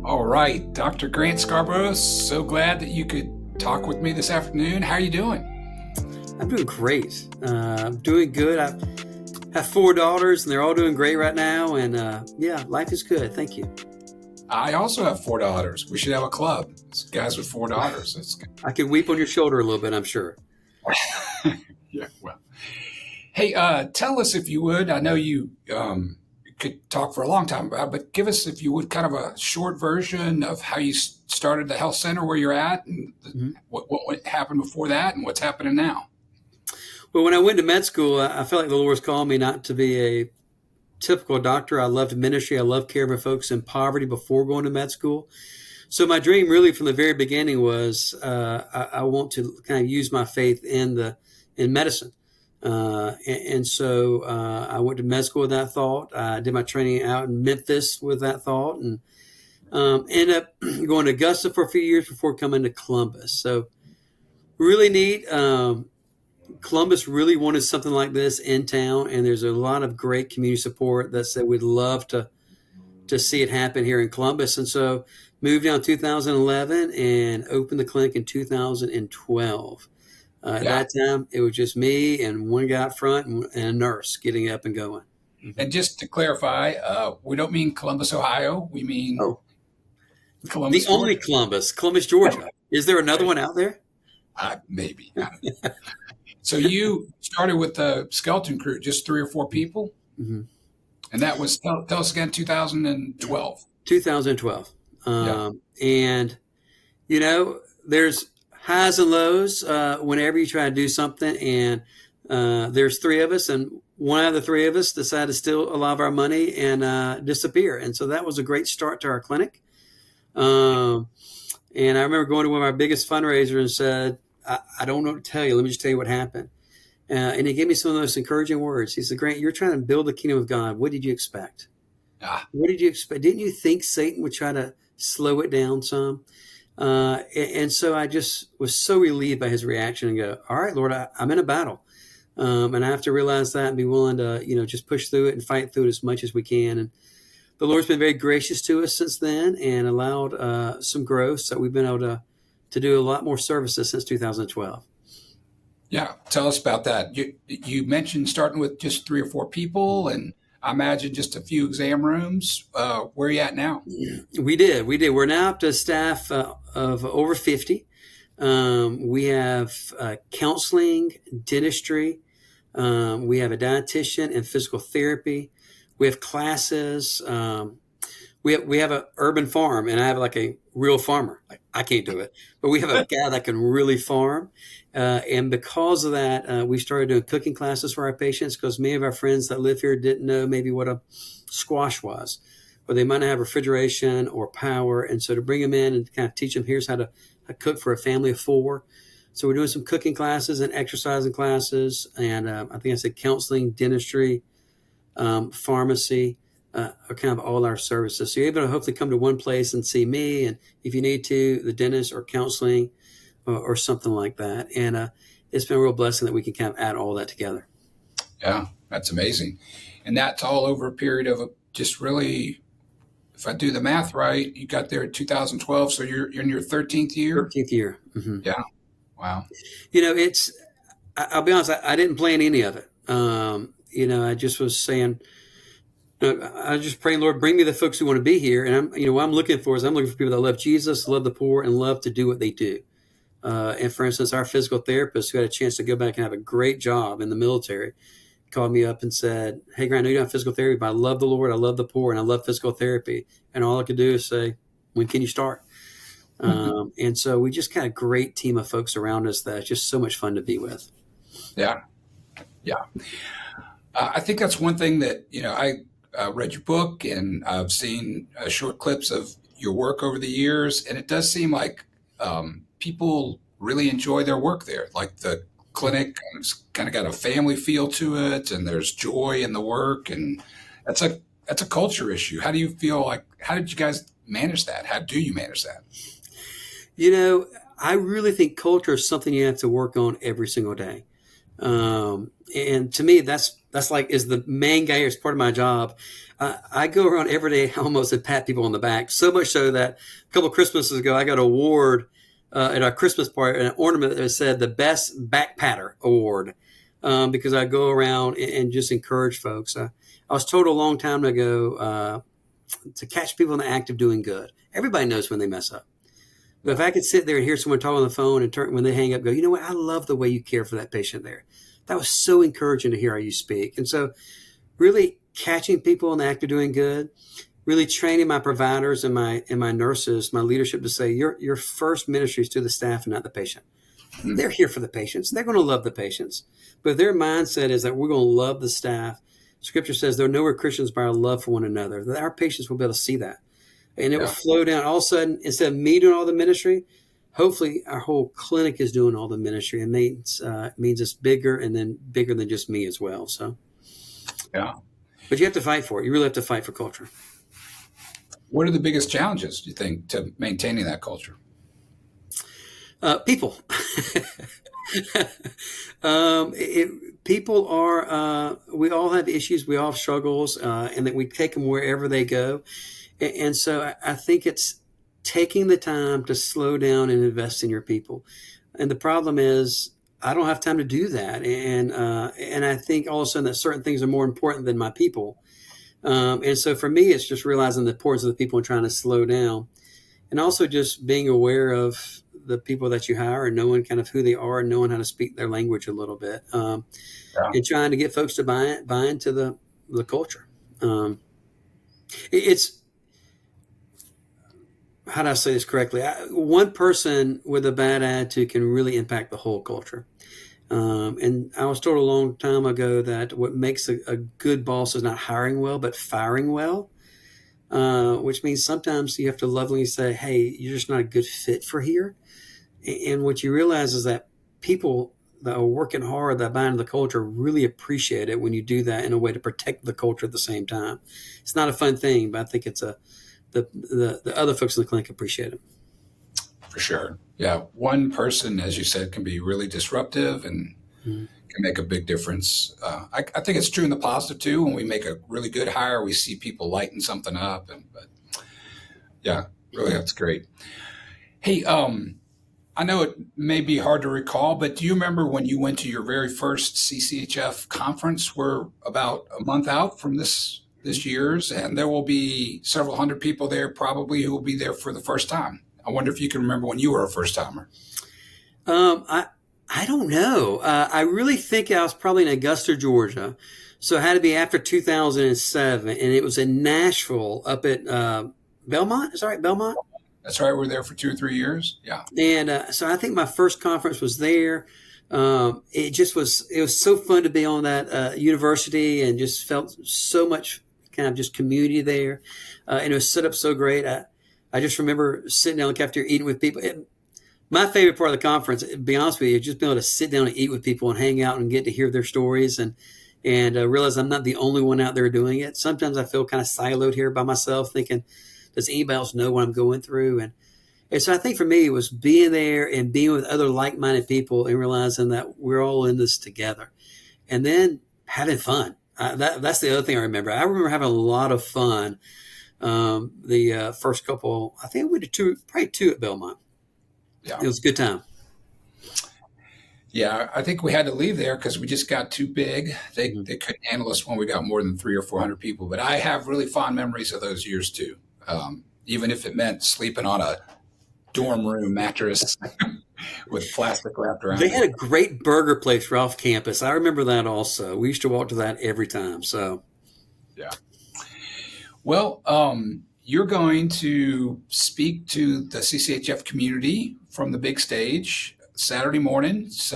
All right, Dr. Grant Scarborough, so glad that you could talk with me this afternoon. How are you doing? I'm doing great. I'm doing good. I have 4 daughters, and they're all doing great right now. And yeah, life is good. Thank you. I also have 4 daughters. We should have a club. It's guys with 4 daughters. That's good. I can weep on your shoulder a little bit, I'm sure. Yeah, well. Hey, tell us if you would. I know you could talk for a long time about it, but give us, if you would, kind of a short version of how you started the health center where you're at, and what happened before that, and what's happening now. Well, when I went to med school, I felt like the Lord was calling me not to be a typical doctor. I loved ministry. I loved caring for folks in poverty before going to med school. So my dream really from the very beginning was I want to kind of use my faith in medicine. And so I went to med school with that thought. I did my training out in Memphis with that thought, and ended up going to Augusta for a few years before coming to Columbus. So really neat. Columbus really wanted something like this in town, and there's a lot of great community support that said we'd love to see it happen here in Columbus. And so moved down in 2011 and opened the clinic in 2012. At that time, it was just me and one guy up front and a nurse getting up and going. And just to clarify, we don't mean Columbus, Ohio. We mean Columbus, the only Columbus, Georgia. Is there another one out there? Maybe. So you started with the skeleton crew, just 3 or 4 people? Mm-hmm. And that was, tell us again, 2012. 2012. And, you know, there's highs and lows whenever you try to do something. And there's 3 of us, and one out of the 3 of us decided to steal a lot of our money and disappear. And so that was a great start to our clinic. And I remember going to one of our biggest fundraisers and said, I don't know what to tell you. Let me just tell you what happened. And he gave me some of the most encouraging words. He said, Grant, you're trying to build the kingdom of God. What did you expect? What did you expect? Didn't you think Satan would try to slow it down some? And so I just was so relieved by his reaction and go, all right, Lord, I'm in a battle. And I have to realize that and be willing to, just push through it and fight through it as much as we can. And the Lord's been very gracious to us since then and allowed some growth. So we've been able to do a lot more services since 2012. Yeah. Tell us about that. You mentioned starting with just 3 or 4 people, and I imagine just a few exam rooms. Where are you at now? We did. We're now up to a staff of over 50. We have counseling, dentistry. We have a dietitian and physical therapy. We have classes. We have an urban farm, and I have like a real farmer. Like, I can't do it, but we have a guy that can really farm. And because of that, we started doing cooking classes for our patients, because many of our friends that live here didn't know maybe what a squash was, or they might not have refrigeration or power. And so to bring them in and kind of teach them, here's how to cook for a family of 4. So we're doing some cooking classes and exercising classes. And I think I said counseling, dentistry, pharmacy, are kind of all our services. So you're able to hopefully come to one place and see me, and if you need to, the dentist or counseling or something like that. And it's been a real blessing that we can kind of add all that together. Yeah, that's amazing. And that's all over a period of just really, if I do the math right, you got there in 2012, so you're in your 13th year? 13th year. Mm-hmm. Yeah. Wow. I'll be honest, I didn't plan any of it. I just was saying, I just pray, Lord, bring me the folks who want to be here. And what I'm looking for people that love Jesus, love the poor, and love to do what they do. And for instance, our physical therapist who had a chance to go back and have a great job in the military called me up and said, hey, Grant, I know you don't have physical therapy, but I love the Lord, I love the poor, and I love physical therapy. And all I could do is say, when can you start? And so we just got a great team of folks around us that's just so much fun to be with. Yeah. Yeah. I think that's one thing that, I read your book, and I've seen short clips of your work over the years, and it does seem like people really enjoy their work there. Like the clinic has kind of got a family feel to it, and there's joy in the work, and that's a culture issue. How do you feel like? How did you guys manage that? How do you manage that? I really think culture is something you have to work on every single day. And to me, that's that's like is the main guy here. It's part of my job. I go around every day almost and pat people on the back. So much so that a couple of Christmases ago, I got an award at our Christmas party, an ornament that said the best back patter award, because I go around and just encourage folks. I was told a long time ago to catch people in the act of doing good. Everybody knows when they mess up. But if I could sit there and hear someone talk on the phone and turn when they hang up, go, you know what? I love the way you care for that patient there. That was so encouraging to hear how you speak. And so really catching people in the act of doing good, really training my providers and my nurses, my leadership to say, your first ministry is to the staff and not the patient. They're here for the patients. They're going to love the patients. But their mindset is that we're going to love the staff. Scripture says they'll know we're Christians by our love for one another. That our patients will be able to see that. And it will flow down. All of a sudden, instead of me doing all the ministry, hopefully our whole clinic is doing all the ministry. It means it's bigger and then bigger than just me as well. So, yeah. But you have to fight for it. You really have to fight for culture. What are the biggest challenges, do you think, to maintaining that culture? People. People are, we all have issues. We all have struggles, and that we take them wherever they go. And so I think it's taking the time to slow down and invest in your people. And the problem is I don't have time to do that. And I think all of a sudden that certain things are more important than my people. And so for me, it's just realizing the importance of the people and trying to slow down, and also just being aware of the people that you hire and knowing kind of who they are and knowing how to speak their language a little bit, and trying to get folks to buy into the culture. It's, how do I say this correctly? One person with a bad attitude can really impact the whole culture. And I was told a long time ago that what makes a good boss is not hiring well, but firing well, which means sometimes you have to lovingly say, hey, you're just not a good fit for here. And what you realize is that people that are working hard, that buy into the culture, really appreciate it when you do that in a way to protect the culture at the same time. It's not a fun thing, but I think it's the other folks in the clinic appreciate it. For sure. Yeah. One person, as you said, can be really disruptive and can make a big difference. I think it's true in the positive too. When we make a really good hire, we see people lighten something up. But yeah, really, that's great. Hey, I know it may be hard to recall, but do you remember when you went to your very first CCHF conference? We're about a month out from this year's, and there will be several hundred people there probably who will be there for the first time. I wonder if you can remember when you were a first timer. I don't know. I really think I was probably in Augusta, Georgia. So it had to be after 2007. And it was in Nashville up at Belmont. Is that right? Belmont? That's right. We're there for 2 or 3 years. Yeah. And so I think my first conference was there. It was so fun to be on that university, and just felt so much kind of just community there. And it was set up so great. I just remember sitting down in the cafeteria eating with people. My favorite part of the conference, to be honest with you, is just being able to sit down and eat with people and hang out and get to hear their stories and realize I'm not the only one out there doing it. Sometimes I feel kind of siloed here by myself, thinking, does anybody else know what I'm going through? And so I think for me, it was being there and being with other like-minded people and realizing that we're all in this together. And then having fun. That's the other thing I remember. I remember having a lot of fun the first couple. I think we did probably two at Belmont. Yeah. It was a good time. Yeah, I think we had to leave there because we just got too big. They couldn't handle us when we got more than 300 or 400 people. But I have really fond memories of those years too, even if it meant sleeping on a dorm room mattress with plastic wrapped around. They had a great burger place right off campus. I remember that also. We used to walk to that every time. So, yeah. Well, you're going to speak to the CCHF community from the big stage Saturday morning. It's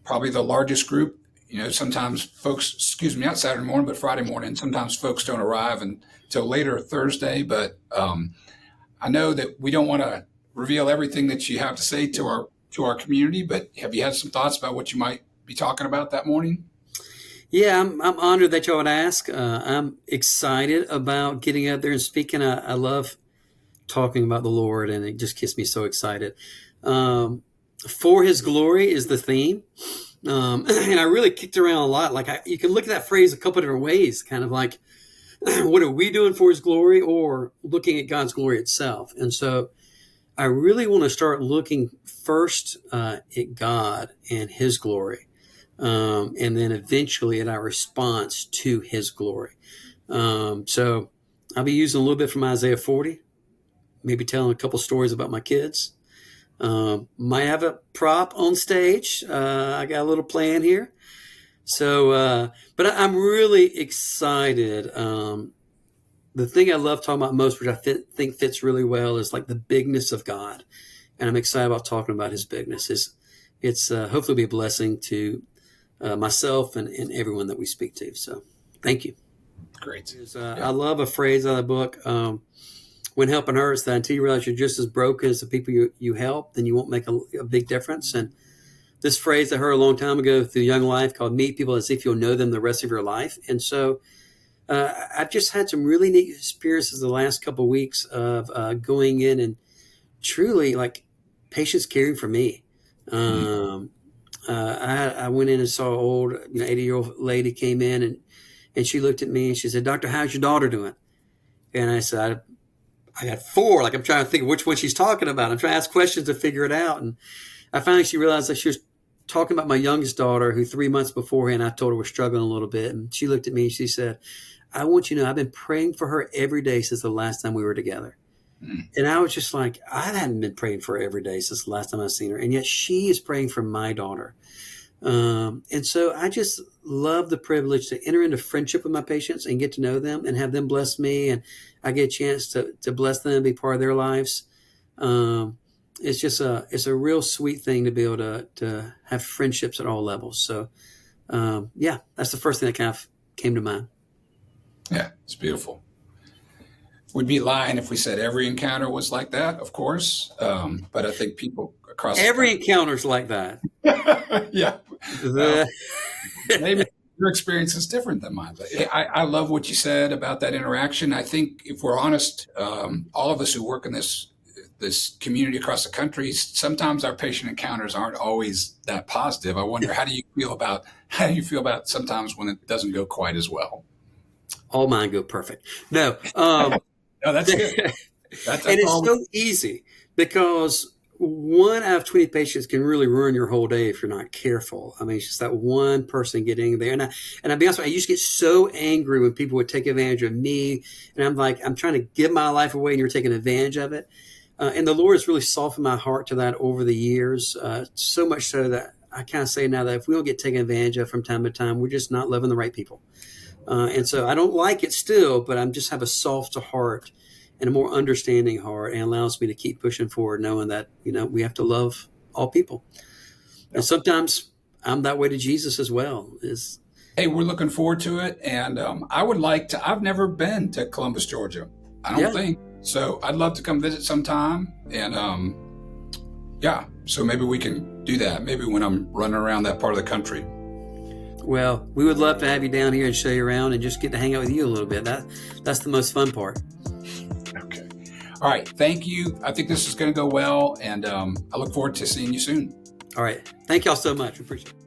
probably the largest group. You know, sometimes folks, not Saturday morning, but Friday morning. Sometimes folks don't arrive until later Thursday. But I know that we don't want to reveal everything that you have to say to our community. But have you had some thoughts about what you might be talking about that morning? Yeah, I'm honored that y'all would ask. I'm excited about getting out there and speaking. I love talking about the Lord, and it just gets me so excited. For his glory is the theme. And I really kicked around a lot. Like you can look at that phrase a couple of different ways, kind of like, what are we doing for his glory, or looking at God's glory itself? And so I really want to start looking first at God and his glory, and then eventually at our response to his glory. So I'll be using a little bit from Isaiah 40, maybe telling a couple stories about my kids. Might have a prop on stage. I got a little plan here. So, but I'm really excited. The thing I love talking about most, which I think fits really well, is like the bigness of God. And I'm excited about talking about his bigness. It's hopefully be a blessing to myself and everyone that we speak to. So thank you. Great. I love a phrase out of the book. When helping hurts, that until you realize you're just as broken as the people you help, then you won't make a big difference. And this phrase I heard a long time ago through Young Life called meet people as if you'll know them the rest of your life. And so I've just had some really neat experiences the last couple of weeks of going in and truly like patients caring for me. I went in and saw an old 80-year-old lady came in and she looked at me and she said, "Doctor, how's your daughter doing?" And I said, I got 4. Like I'm trying to think of which one she's talking about. I'm trying to ask questions to figure it out. And I finally she realized that she was talking about my youngest daughter, who 3 months beforehand I told her was struggling a little bit. And she looked at me and she said, "I want you to know I've been praying for her every day since the last time we were together." And I was just like, I hadn't been praying for her every day since the last time I've seen her. And yet she is praying for my daughter. And so I just love the privilege to enter into friendship with my patients and get to know them and have them bless me. And I get a chance to bless them and be part of their lives. It's just it's a real sweet thing to be able to have friendships at all levels. So, yeah, that's the first thing that kind of came to mind. Yeah, it's beautiful. We'd be lying if we said every encounter was like that, of course. But I think people across every encounter's like that. Yeah. Maybe your experience is different than mine. But I love what you said about that interaction. I think if we're honest, all of us who work in this community across the country, sometimes our patient encounters aren't always that positive. I wonder, how do you feel about sometimes when it doesn't go quite as well? All mine go perfect. No. No, that's good. That's and it's so easy because 1 out of 20 patients can really ruin your whole day if you're not careful. I mean, it's just that one person getting there. And I'll be honest with you, I used to get so angry when people would take advantage of me. And I'm like, I'm trying to give my life away and you're taking advantage of it. And the Lord has really softened my heart to that over the years. So much so that I kind of say now that if we don't get taken advantage of from time to time, we're just not loving the right people. And so I don't like it still, but I just have a softer heart and a more understanding heart, and allows me to keep pushing forward, knowing that, we have to love all people. And sometimes I'm that way to Jesus as well. Hey, we're looking forward to it. And I would like to, I've never been to Columbus, Georgia. I don't think. So I'd love to come visit sometime. And so maybe we can do that. Maybe when I'm running around that part of the country. Well, we would love to have you down here and show you around and just get to hang out with you a little bit. That's the most fun part. Okay. All right. Thank you. I think this is going to go well. And I look forward to seeing you soon. All right. Thank y'all so much. We appreciate it.